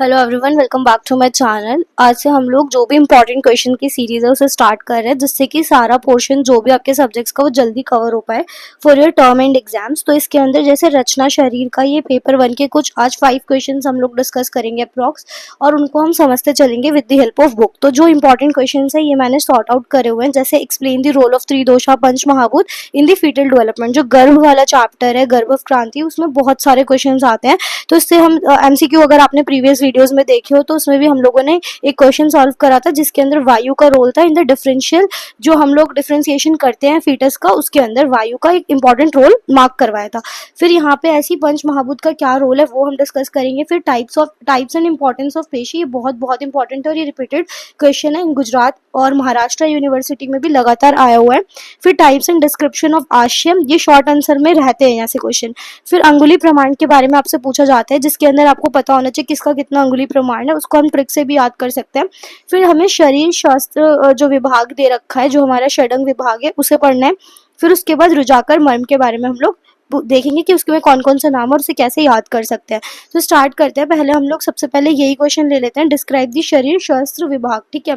Hello everyone, welcome back to my channel. आज से हम लोग जो भी इंपॉर्टेंट क्वेश्चन की सीरीज है उसे स्टार्ट कर रहे हैं, जिससे कि सारा पोर्शन जो भी आपके सब्जेक्ट्स का वो जल्दी कवर हो पाए for your term and exams. तो इसके अंदर जैसे रचना शरीर का ये पेपर 1 के कुछ आज 5 क्वेश्चन हम लोग डिस्कस करेंगे अप्रॉक्स, और उनको हम समझते चलेंगे with the help of book. तो जो इंपॉर्टेंट क्वेश्चन है ये मैंने सॉर्ट आउट करे हुए हैं, जैसे explain the role of tridosha panch mahabhoot in the fetal development. जो गर्भ वाला चैप्टर है, गर्भ क्रांति, उसमें बहुत सारे क्वेश्चन आते हैं। तो इससे हम एमसीक्यू, अगर आपने प्रीवियस वीडियोस में देखे हो तो उसमें भी हम लोगों ने एक क्वेश्चन सॉल्व करा था जिसके अंदर वायु का रोल था इन द डिफरेंशियल। जो हम लोग डिफरेंशिएशन करते हैं फीटस का, उसके अंदर वायु का एक इंपॉर्टेंट रोल मार्क करवाया था। फिर यहाँ पे ऐसी पंच महाभूत का क्या रोल है वो हम डिस्कस करेंगे। फिर टाइप्स एंड इंपॉर्टेंस ऑफ पेशी, ये बहुत बहुत इंपॉर्टेंट है और ये रिपीटेड क्वेश्चन है, इन गुजरात और महाराष्ट्र यूनिवर्सिटी में भी लगातार आया हुआ है। फिर टाइप्स एंड डिस्क्रिप्शन ऑफ आश्यम, ये शॉर्ट आंसर में रहते हैं यहाँ से क्वेश्चन। फिर अंगुली प्रमाण के बारे में आपसे पूछा जाता है, जिसके अंदर आपको पता होना चाहिए किसका कितना अंगुली प्रमाण है, उसको हम ट्रिक से भी याद कर सकते हैं। फिर हमें शरीर शास्त्र जो विभाग दे रखा है, जो हमारा षडंग विभाग है, उसे पढ़ना है। फिर उसके बाद रुजाकर मर्म के बारे में हम लोग देखेंगे कि उसके में कौन कौन सा नाम है और उसे कैसे याद कर सकते हैं। तो स्टार्ट करते हैं। पहले हम लोग सबसे पहले यही क्वेश्चन ले लेते हैं, डिस्क्राइब दी शरीर शास्त्र विभाग। ठीक है,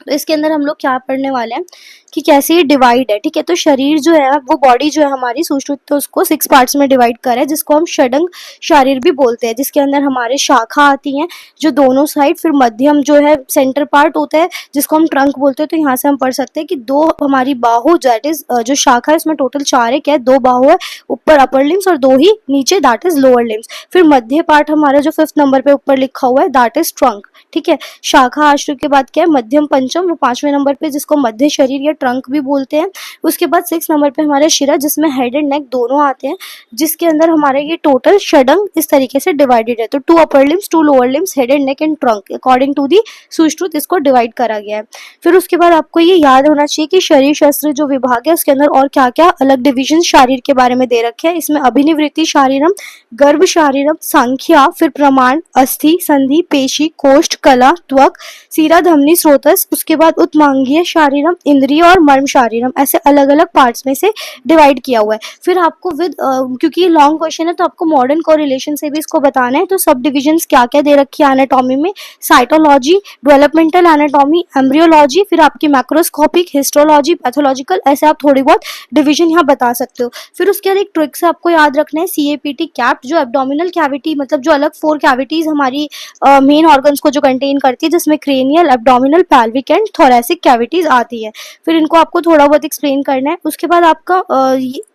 तो इसके अंदर हम लोग क्या पढ़ने वाले हैं कि कैसे ये डिवाइड है। ठीक है, तो शरीर जो है वो बॉडी जो है हमारी सुश्रुत, तो उसको 6 पार्ट्स में डिवाइड करा है, जिसको हम षडंग शारीर भी बोलते हैं, जिसके अंदर हमारे शाखा आती हैं जो दोनों साइड। फिर मध्यम जो है सेंटर पार्ट होता है जिसको हम ट्रंक बोलते हैं। तो यहाँ से हम पढ़ सकते हैं कि 2 हमारी बाहु, दैट इज जो शाखा है उसमें टोटल 4 है। क्या है? 2 बाहु है ऊपर अपर लिम्स और 2 ही नीचे, दैट इज लोअर लिम्स। फिर मध्य पार्ट हमारा जो 5th नंबर पे ऊपर लिखा हुआ है, दैट इज ट्रंक। ठीक है, शाखा आश्रय के बाद क्या है? मध्यम पंचम, वो 5वें नंबर पे, जिसको मध्य शरीर या ट्रंक भी बोलते हैं। उसके बाद 6 नंबर पे हमारे शिरा, जिसमें हेड एंड नेक दोनों आते हैं, जिसके अंदर हमारे ये टोटल षडंग इस तरीके से डिवाइडेड है। तो 2 upper limbs, 2 lower limbs, head and neck and trunk, according to the Sushruta इसको डिवाइड करा गया है। फिर उसके बाद आपको ये याद होना चाहिए कि शरीर शास्त्र जो विभाग है उसके अंदर और क्या क्या अलग डिविजन शारीर के बारे में दे रखे हैं। इसमें अभिनिवृत्ति शारीरम, गर्भ शारीरम, संख्या, फिर प्रमाण, अस्थि, संधि, पेशी, कोष्ठ, कला, त्वक, सीरा, धमनी, स्रोतस, उसके बाद उत्मांगीय शारीरम, इंद्रिय और मर्म शारीरम, ऐसे अलग अलग पार्ट्स में से डिवाइड किया हुआ है। फिर आपको क्योंकि ये लॉन्ग क्वेश्चन है तो आपको मॉडर्न कोरिलेशन से भी इसको बताना है। तो सब डिविजन्स क्या क्या दे रखी है एनाटॉमी में, साइटोलॉजी, डेवलपमेंटल एनाटॉमी, एम्ब्रियोलॉजी, फिर आपकी मैक्रोस्कोपिक, हिस्टोलॉजी, पैथोलॉजिकल, ऐसे आप थोड़ी बहुत डिविजन यहाँ बता सकते हो। फिर उसके बाद एक ट्रिक से आपको याद रखना है, CAPT कैप, जो एब्डोमिनल कैविटी, मतलब जो अलग 4 कैविटीज हमारी मेन ऑर्गन्स को जो कंटेन करती है, जिसमें cranial, abdominal, pelvic and thoracic cavities आती है। फिर इनको आपको थोड़ा बहुत एक्सप्लेन करना है। उसके बाद आपका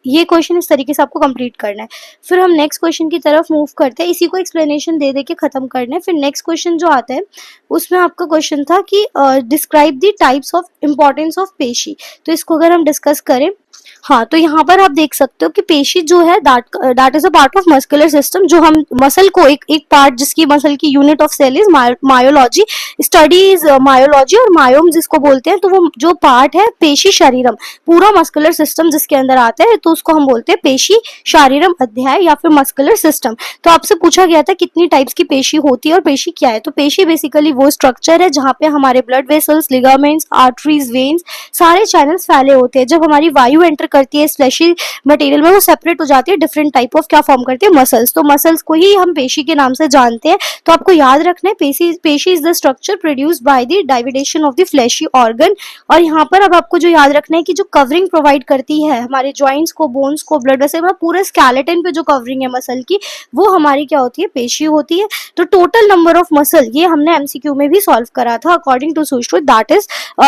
ये क्वेश्चन इस तरीके से आपको कंप्लीट करना है। फिर हम नेक्स्ट क्वेश्चन की तरफ मूव करते हैं, इसी को एक्सप्लेनेशन दे दे के खत्म करना है। फिर नेक्स्ट क्वेश्चन जो आता है उसमें आपका क्वेश्चन था कि describe the types of importance of पेशी। तो इसको अगर हम डिस्कस करें, हाँ, तो यहाँ पर आप देख सकते हो कि पेशी जो है that is a part of muscular system. जो हम मसल को एक पार्ट, जिसकी मसल की unit of cell is myology, study is myology, और मायोम जिसको बोलते हैं, तो वो जो पार्ट है पेशी शरीरम, पूरा मस्कुलर सिस्टम जिसके अंदर आता है, तो उसको हम बोलते हैं पेशी शारीरम अध्याय या फिर मस्कुलर सिस्टम। तो आपसे पूछा गया था कितनी टाइप्स की पेशी होती है और पेशी क्या है। तो पेशी बेसिकली वो स्ट्रक्चर है जहाँ पे हमारे blood vessels, ligaments, arteries, veins, सारे चैनल्स फैले होते हैं। जब हमारी वायु एंटर करती है फ्लैशी मटेरियल में, वो सेपरेट हो जाती है, डिफरेंट टाइप ऑफ क्या फॉर्म करती है? मसल्स। तो मसल्स को ही हम पेशी के नाम से जानते हैं। तो आपको याद रखना है peshi is the structure produced by the division of the fleshy organ. और यहाँ पर अब आपको जो याद रखना है कि जो कवरिंग प्रोवाइड करती है हमारे जॉइंट्स को, बोन्स को, ब्लड वेसल, पूरे स्केलेटन पे जो कवरिंग है मसल की, वो हमारी क्या होती है? पेशी होती है। तो टोटल नंबर ऑफ मसल, ये हमने MCQ में भी सॉल्व करा था according to Sushruta, that is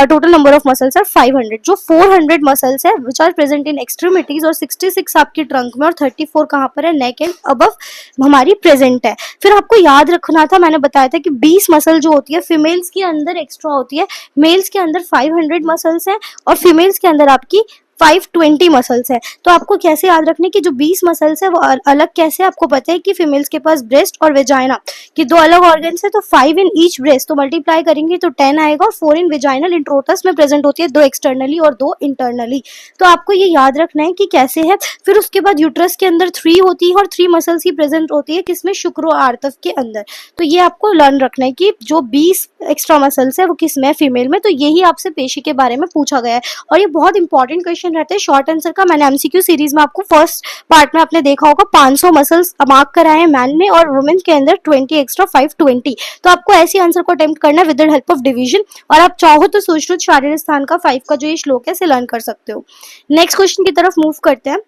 total number of muscles are 500। जो 400 मसल्स है which are present in extremities, और 66 आपकी ट्रंक में, और 34 कहाँ पर है? नेक एंड अबव हमारी प्रेजेंट है। फिर आपको याद रखना था, मैंने बताया था कि 20 मसल जो होती है फीमेल्स के अंदर एक्स्ट्रा होती है, मेल्स के अंदर 500 मसल्स हैं और फीमेल्स के अंदर आपकी 520 मसल्स है। तो आपको कैसे याद रखने की जो 20 मसल्स है वो अलग कैसे? आपको पता है कि फीमेल्स के पास ब्रेस्ट और वेजाइना की 2 अलग ऑर्गन्स है, तो 5 इन ईच ब्रेस्ट, तो मल्टीप्लाई करेंगे तो 10 आएगा, और 4 इन वेजाइनल इंट्रोटस में प्रेजेंट होती है, 2 एक्सटर्नली और 2 इंटरनली। तो आपको ये याद रखना है कि कैसे है। फिर उसके बाद यूट्रस के अंदर 3 होती है और 3 मसल्स ही प्रेजेंट होती है, किसमें? शुक्र आर्तव के अंदर। तो ये आपको लर्न रखना है कि जो 20 एक्स्ट्रा मसल्स है वो किसमें है? फीमेल में। तो यही आपसे पेशी के बारे में पूछा गया है और ये बहुत इंपॉर्टेंट क्वेश्चन क्वेश्चन रहते हैं शॉर्ट आंसर का। मैंने एमसीक्यू सीरीज में आपको फर्स्ट पार्ट में आपने देखा होगा 500 मसल्स मार्क कराए हैं मैन ने और वुमेन के अंदर 20 एक्स्ट्रा 520। तो आपको ऐसे आंसर को अटेम्प्ट करना है with the help of division, और आप चाहो तो सुश्रुत शारीरिक स्थान का 5 का जो ये श्लोक है इसे लर्न कर सकते हो। नेक्स्ट क्वेश्चन की तरफ मूव करते हैं।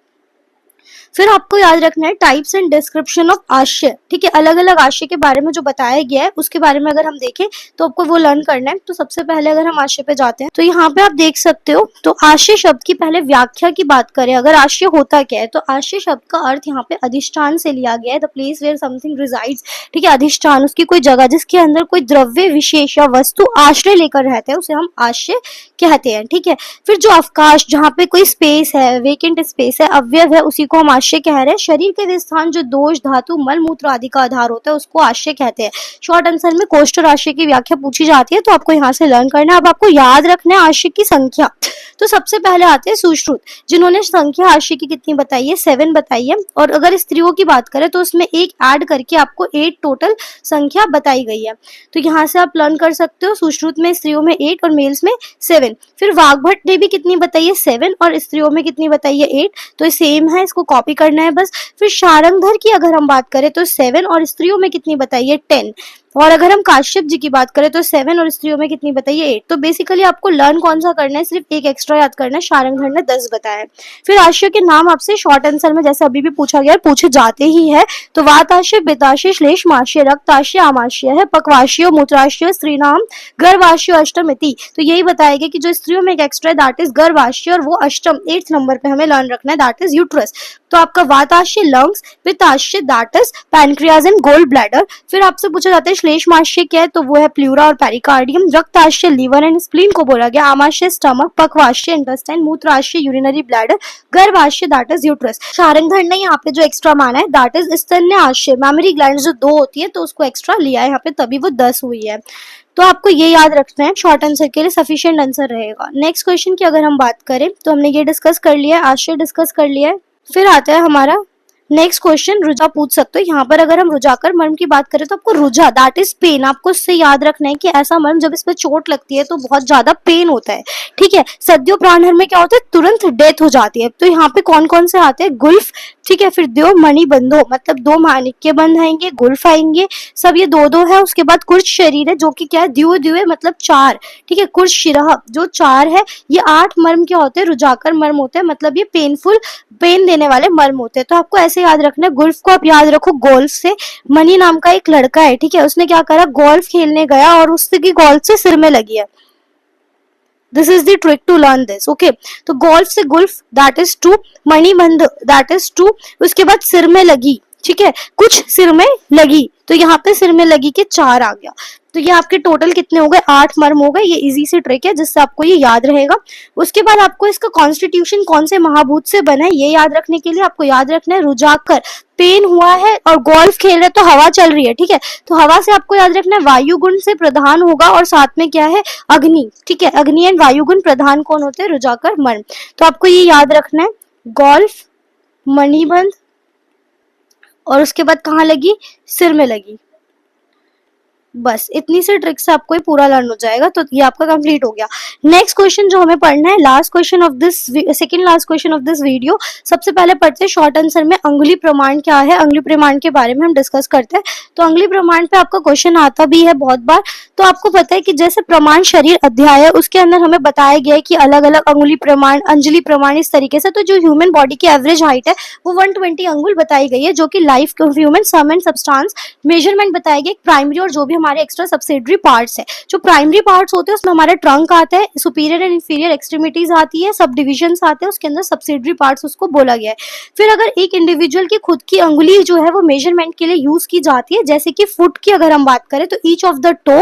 फिर आपको याद रखना है टाइप्स एंड डिस्क्रिप्शन ऑफ आशय, ठीक है, अलग अलग आशय के बारे में जो बताया गया है उसके बारे में अगर हम देखें तो आपको वो लर्न करना है। तो सबसे पहले अगर हम आशय पे जाते हैं तो यहाँ पे आप देख सकते हो, तो आशय शब्द की पहले व्याख्या की बात करें, अगर आशय होता क्या है तो आशय शब्द का अर्थ यहाँ पे अधिष्ठान से लिया गया है, the place where something resides, ठीक है, अधिष्ठान उसकी कोई जगह जिसके अंदर कोई द्रव्य विशेष या वस्तु आश्रय लेकर रहते हैं उसे हम आशय कहते हैं, ठीक है। फिर जो अवकाश जहाँ पे कोई स्पेस है, वेकेंट स्पेस है, अवयव है, उसी को हम आशय कह रहे हैं। शरीर के वे स्थान जो दोष धातु मल मूत्र आदि का आधार होता है उसको आशय कहते हैं। शॉर्ट आंसर में कोष्ठक आशय की व्याख्या पूछी जाती है तो आपको यहाँ से लर्न करना है। अब आपको याद रखना है आशय की संख्या। तो सबसे पहले आते हैं सुश्रुत, जिन्होंने संख्या आशय की कितनी बताई है, 7 बताई है, और अगर स्त्रियों की बात करें तो उसमें एक ऐड करके आपको 8 टोटल संख्या बताई गई है। तो यहाँ से आप लर्न कर सकते हो सुश्रुत में स्त्रियों में 8 और मेल्स में 7। फिर वाग्भट ने भी कितनी बताई है, 7, और स्त्रियों में कितनी बताई है, 8। तो सेम है, इसको कॉपी करना है बस। फिर शारंगधर की अगर हम बात करें तो 7 और स्त्रियों में कितनी बताई है, 10। और अगर हम काश्यप जी की बात करें तो 7 और स्त्रियों में कितनी बताइए, 8। तो बेसिकली आपको लर्न कौन सा करना है, सिर्फ एक एक्स्ट्रा याद करना है, शारंगधर ने 10 बताया है। फिर आशय के नाम आपसे शॉर्ट आंसर में जैसे अभी भी पूछा गया पूछे जाते ही है, तो वाताशय, पित्ताशय, श्लेष्माशय, रक्ताशय, आमाशय है, पक्वाशय, मूत्राशय, स्त्रीनाम गर्भाशय, अष्टम इति। तो यही बताया गया कि जो स्त्रियों में एक एक्स्ट्रा है दैट इज गर्भाशय, और वो अष्टम 8th नंबर पे हमें लर्न रखना है दैट इज यूट्रस। तो आपका vatashaya lungs, pittashaya that is pancreas and gall bladder. फिर आपसे पूछा जाता है श्लेष्माशय क्या है, तो वो है प्लूरा और पेरिकार्डियम। रक्ताशय लीवर एंड स्प्लीन को बोला गया। आमाशय स्टमक, पक्वाशय इंटेस्टाइन, मूत्राशय यूरिनरी ब्लैडर, गर्भाशय दैट इज यूट्रस। शारंगधर ने यहाँ पे जो एक्स्ट्रा माना है दैट इज स्तन्याशय, मेमोरी ग्लैंड जो 2 होती है तो उसको एक्स्ट्रा लिया है यहाँ पे, तभी वो 10 हुई है। तो आपको ये याद रखना है, शॉर्ट आंसर के लिए सफिशिएंट आंसर रहेगा। नेक्स्ट क्वेश्चन की अगर हम बात करें तो हमने ये डिस्कस कर लिया है, आशय डिस्कस कर लिया है। फिर आता है हमारा नेक्स्ट क्वेश्चन, रुझा पूछ सकते हो। यहाँ पर अगर हम रुझाकर मर्म की बात करें तो आपको रुझा दैट इज पेन, आपको इससे याद रखना है कि ऐसा मर्म जब इस पे चोट लगती है तो बहुत ज्यादा पेन होता है, ठीक है। सद्यो प्राणहर में क्या होता है, तुरंत डेथ हो जाती है। तो यहाँ पे कौन कौन से आते हैं, गुल्फ, ठीक है, फिर द्यो मणि बंधो मतलब 2 माणिक्य बंध आएंगे, गुल्फ आएंगे, सब ये 2-2 है। उसके बाद कुर्च शरीर है जो कि क्या है, द्यो द्यो मतलब 4, ठीक है। कुर्च शिरह जो 4 है। ये 8 मर्म क्या होते हैं, रुझाकर मर्म होते हैं, मतलब ये पेन देने वाले मर्म होते हैं। तो आपको ऐसे याद रखना है। गुल्फ को आप याद रखो गोल्फ से। मनी नाम का एक लड़का है, ठीक है, उसने क्या करा, गोल्फ खेलने गया और उसकी गोल्फ से सिर में लगी है। This is the trick to learn this, okay. तो गोल्फ से gulpha that is 2, manibandh that is 2, उसके बाद सिर में लगी, ठीक है, कुछ सिर में लगी, तो यहाँ पे सिर में लगी के 4 आ गया। तो ये आपके टोटल कितने हो गए, 8 मर्म हो गए। ये इजी सी ट्रिक है जिससे आपको ये याद रहेगा। उसके बाद आपको इसका कॉन्स्टिट्यूशन कौन से महाभूत से बना है ये याद रखने के लिए आपको याद रखना है रुझाकर पेन हुआ है और गोल्फ खेल रहे तो हवा चल रही है, ठीक है। तो हवा से आपको याद रखना है वायु गुण से प्रधान होगा और साथ में क्या है, अग्नि, ठीक है। अग्नि एंड वायु गुण प्रधान कौन होते हैं, रुझाकर मर्म। तो आपको ये याद रखना है, गोल्फ, मणिबंध, और उसके बाद कहाँ लगी, सिर में लगी। बस इतनी सी ट्रिक से आपको ये पूरा लर्न हो जाएगा। तो ये आपका कंप्लीट हो गया। नेक्स्ट क्वेश्चन जो हमें पढ़ना है, last question of this, second last question of this video. सबसे पहले पढ़ते हैं शॉर्ट आंसर में अंगुली प्रमाण क्या है, अंगुली प्रमाण के बारे में हम डिस्कस करते हैं। तो अंगुली प्रमाण पे आपका क्वेश्चन आता भी है बहुत बार। तो आपको पता है कि जैसे प्रमाण शरीर अध्याय है उसके अंदर हमें बताया गया है कि अलग अलग अंगुली प्रमाण, अंजलि प्रमाण, इस तरीके से। तो जो ह्यूमन बॉडी की एवरेज हाइट है वो 120 अंगुल बताई गई है, जो कि life human sum and substance measurement बताया गया। प्राइमरी और जो भी हमारे एक्स्ट्रा सब्सिडरी पार्ट्स है, जो प्राइमरी पार्ट्स होते हैं उसमें हमारा ट्रंक आता है, सुपीरियर एंड इंफीरियर एक्सट्रीमिटीज आती है, सब डिविजन्स आते हैं, उसके अंदर सब्सिडरी पार्ट्स उसको बोला गया है। फिर अगर एक इंडिविजुअल की खुद की अंगुली जो है वो मेजरमेंट के लिए यूज की जाती है, जैसे कि फुट की अगर हम बात करें तो ईच ऑफ द टो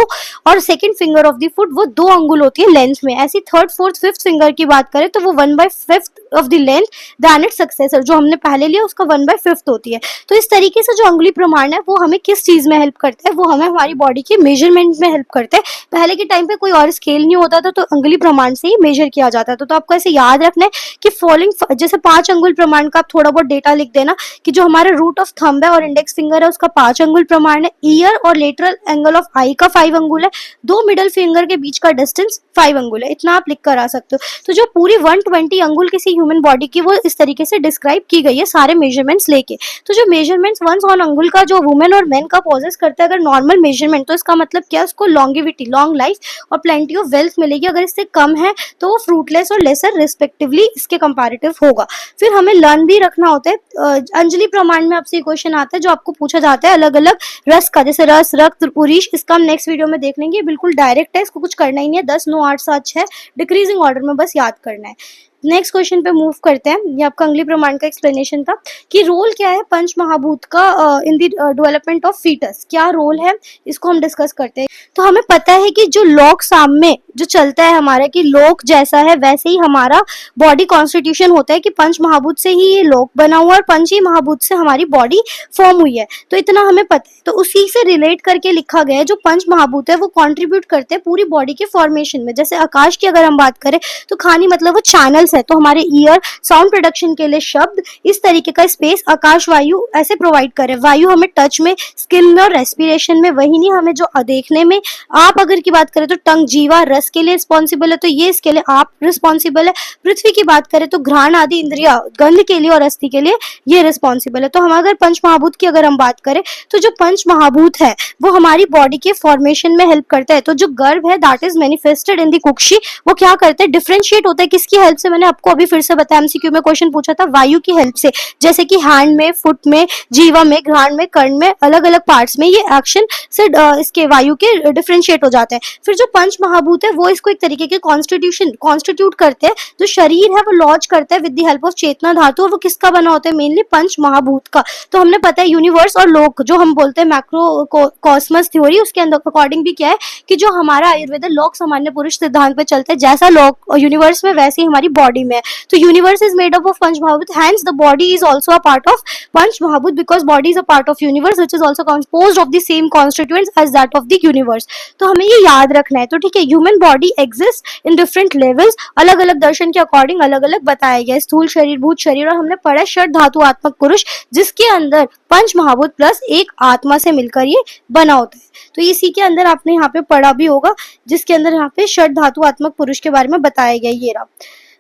और second finger of the foot वो 2 अंगुल होती है लेंथ में। ऐसी थर्ड, फोर्थ, फिफ्थ फिंगर की बात करें तो वो 1/5 of the length than its successor, जो हमने पहले लिया उसका 1/5 होती है। तो इस तरीके से जो अंगुली प्रमाण है वो हमें किस चीज में हेल्प करता है, वो हमें हमारी बॉडी बॉडी के मेजरमेंट में हेल्प करते हैं। पहले के टाइम पे कोई और स्केल नहीं होता था तो अंगुली प्रमाण से ही मेजर किया जाता था। तो आपको ऐसे याद रखना है कि फॉलोइंग जैसे 5 अंगुल प्रमाण का आप थोड़ा बहुत डेटा लिख देना कि जो हमारा रूट ऑफ थंब है और इंडेक्स फिंगर है उसका 5 अंगुल प्रमाण है, ईयर और लेटरल एंगल ऑफ आई का 5 अंगुल है, 2 मिडल फिंगर के बीच का डिस्टेंस 5 अंगुल है। इतना आप लिख कर आ सकते हो। तो जो पूरी 120 अंगुल किसी ह्यूमन बॉडी की वो इस तरीके से डिस्क्राइब की गई है सारे मेजरमेंट्स लेके। तो जो मेजरमेंट्स 1 ऑन अंगुल का जो वुमेन और मेन का पॉजेस करता है अगर नॉर्मल मेजरमेंट, तो इसका मतलब क्या है, उसको लॉन्गिविटी लॉन्ग लाइफ और प्लेंटी ऑफ वेल्थ मिलेगी। अगर इससे कम है तो वो फ्रूटलेस और लेसर रिस्पेक्टिवली इसके कंपैरेटिव होगा। फिर हमें लर्न भी रखना होता है। अंजलि प्रमाण में आपसे क्वेश्चन आता है जो आपको पूछा जाता है अलग अलग रस का, जैसे रस, रक्त, पुरीश। इसका हम नेक्स्ट वीडियो में देख लेंगे। बिल्कुल डायरेक्ट है, इसको कुछ करना ही नहीं है। 10, 9, 8, 7, 6 डिक्रीजिंग ऑर्डर में बस याद करना है। नेक्स्ट क्वेश्चन पे मूव करते हैं। ये आपका अंगुली प्रमाण का एक्सप्लेनेशन था कि रोल क्या है पंच महाभूत का in the development of foetus. क्या रोल है इसको हम डिस्कस करते हैं। तो हमें पता है कि जो लोक साम्य जो चलता है हमारा, कि लोक जैसा है वैसे ही हमारा बॉडी कॉन्स्टिट्यूशन होता है, कि पंच महाभूत से ही ये लोक बना हुआ और पंच ही महाभूत से हमारी बॉडी फॉर्म हुई है। तो इतना हमें पता है। तो उसी से रिलेट करके लिखा गया है जो पंच महाभूत है वो कंट्रीब्यूट करते हैं पूरी बॉडी के फॉर्मेशन में। जैसे आकाश की अगर हम बात करें तो खानी मतलब वो चैनल्स है। तो हमारे ईयर साउंड प्रोडक्शन के लिए शब्द इस तरीके का स्पेस आकाश वायु ऐसे प्रोवाइड करे। वायु हमें टच में, स्किन में और रेस्पिरेशन में, वही नहीं हमें जो देखने में। आप अगर की बात करें तो टंग जीवा रस के लिए रिस्पॉन्सिबल है, तो ये इसके लिए आप रिस्पॉन्सिबल है। पृथ्वी की बात करें तो घ्राण आदि इंद्रिया गंध के लिए और अस्थि के लिए ये रिस्पॉन्सिबल है। तो हम अगर पंच महाभूत की अगर हम बात करें तो जो पंच महाभूत है वो हमारी बॉडी के फॉर्मेशन में हेल्प करता है। तो जो गर्भ है that is manifested in the Kukshi, वो क्या करते हैं, डिफरेंशिएट होता है। किसकी हेल्प से? मैंने आपको अभी फिर से बताया, एमसीक्यू में क्वेश्चन पूछा था, वायु की हेल्प से। जैसे कि हैंड में, फुट में, जीवा में, घ्राण में, कर्ण में, अलग अलग पार्ट्स में ये एक्शन से इसके वायु के डिफरेंशिएट हो जाते हैं। फिर जो पंच महाभूत है वो इसको एक तरीके के कॉन्स्टिट्यूट करते हैं। जो शरीर है वो लॉज करता है विद द हेल्प ऑफ चेतना धातु, वो किसका बना होता है, मेनली पंच महाभूत का। तो हमने पता है यूनिवर्स और लोक जो हम बोलते हैं मैक्रो कॉस्मस थ्योरी, उसके अंदर अकॉर्डिंग भी क्या है कि जो हमारा आयुर्वेद लोक सामान्य पुरुष सिद्धांत पे चलता है, जैसा लोक यूनिवर्स में वैसे ही हमारी बॉडी में है। तो universe is made up of panch mahabhoot, hence the body is also a part of panch mahabhoot because body is a part of universe which is also composed of the same constituents as that of the universe. तो हमें ये याद रखना है। तो ठीक है, human body exist in different levels, अलग अलग दर्शन के अकॉर्डिंग अलग अलग बताया गया, स्थूल शरीर, भूत शरीर, और हमने पढ़ा षड धातु आत्मक पुरुष जिसके अंदर पंच महाभूत प्लस एक आत्मा से मिलकर ये बना होता है। तो इसी के अंदर आपने यहाँ पे पढ़ा भी होगा जिसके अंदर यहाँ पे षड धातु आत्मक पुरुष के बारे में बताया गया। ये रहा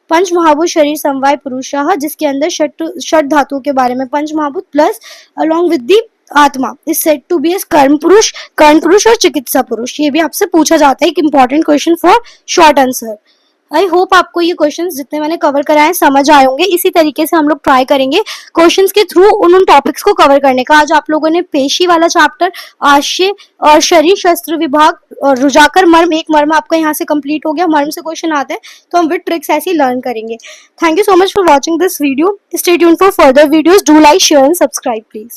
पंच महाभूत शरीर समवाय पुरुषः, जिसके अंदर षड धातु के बारे में पंच महाभूत plus along with the atma is said to be as karan purush और चिकित्सा पुरुष। ये भी आपसे पूछा जाता है, एक important question for short answer. I hope आपको ये क्वेश्चंस जितने मैंने कवर कराए समझ आए होंगे। इसी तरीके से हम लोग ट्राई करेंगे क्वेश्चंस के थ्रू उन टॉपिक्स को कवर करने का। आज आप लोगों ने पेशी वाला चैप्टर, आशय और शरीर शस्त्र विभाग और रुजाकर मर्म, एक मर्म आपका यहाँ से कंप्लीट हो गया। मर्म से क्वेश्चन आते हैं तो हम विद ट्रिक्स ऐसे ही लर्न करेंगे। Thank you so much for watching this video. Stay tuned for further videos. Do like, share and subscribe please.